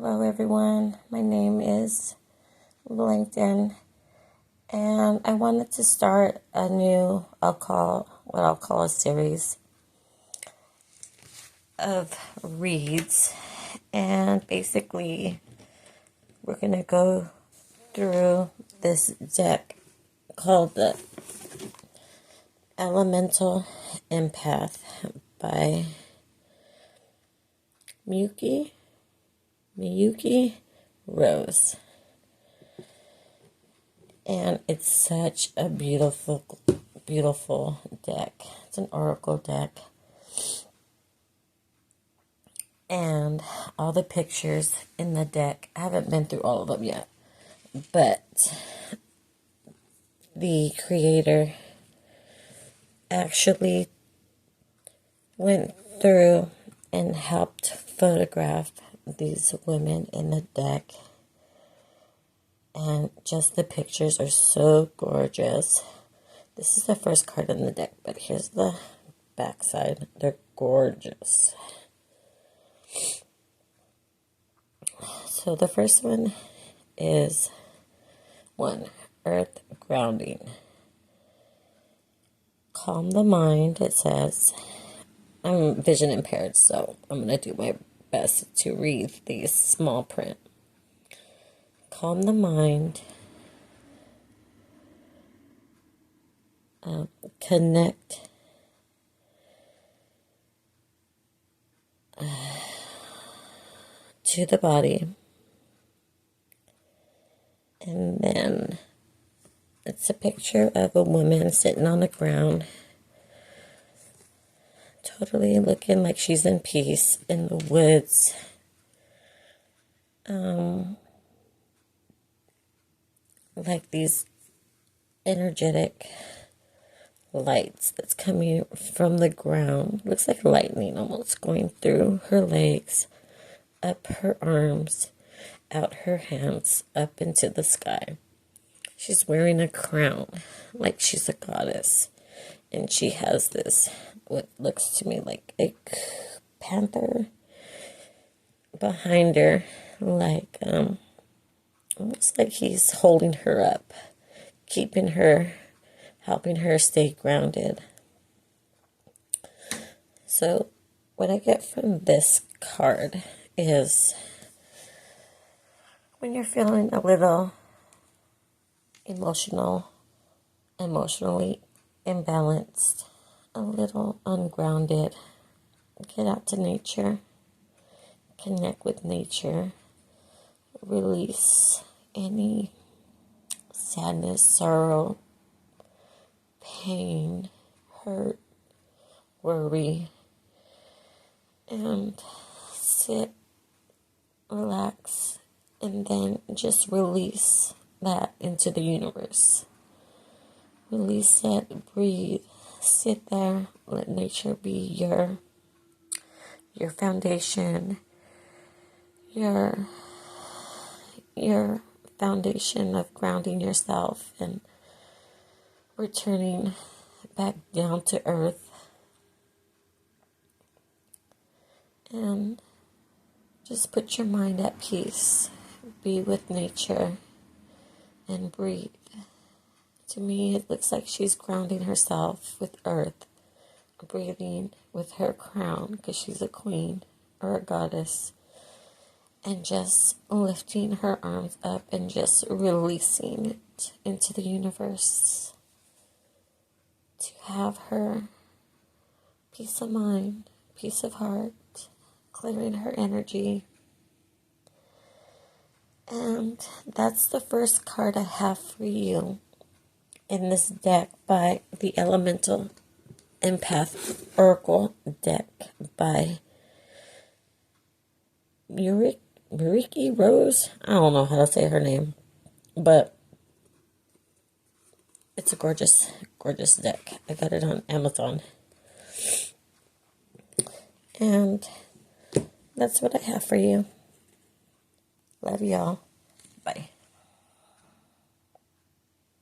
Hello everyone, my name is LinkedIn, and I wanted to start a new, what I'll call a series of reads, and basically we're going to go through this deck called the Elemental Empath by MIYUKI Rose. And it's such a beautiful, beautiful deck. It's an oracle deck. And all the pictures in the deck, I haven't been through all of them yet, but the creator actually went through and helped photograph these women in the deck. And just the pictures are so gorgeous. This is the first card in the deck, but here's the back side. They're gorgeous. So the first one is 1, Earth Grounding. Calm the mind, it says. I'm vision impaired, so I'm going to do my best to read the small print. Calm the mind. Connect. To the body. And then it's a picture of a woman sitting on the ground, totally looking like she's in peace in the woods. Like these energetic lights that's coming from the ground. Looks like lightning almost going through her legs, up her arms, out her hands, up into the sky. She's wearing a crown like she's a goddess. And she has this, what looks to me like a panther behind her, like, almost like he's holding her up, keeping her, helping her stay grounded. So what I get from this card is when you're feeling a little emotionally imbalanced, a little ungrounded, get out to nature, connect with nature, release any sadness, sorrow, pain, hurt, worry, and sit, relax, and then just release that into the universe. Release it, breathe, sit there, let nature be your foundation, your foundation of grounding yourself and returning back down to earth. And just put your mind at peace. Be with nature and breathe. To me, it looks like she's grounding herself with earth, breathing with her crown because she's a queen or a goddess, and just lifting her arms up and just releasing it into the universe to have her peace of mind, peace of heart, clearing her energy. And that's the first card I have for you in this deck by the Elemental Empath Oracle deck by MIYUKI Rose. I don't know how to say her name, but it's a gorgeous, gorgeous deck. I got it on Amazon. And that's what I have for you. Love y'all. Bye.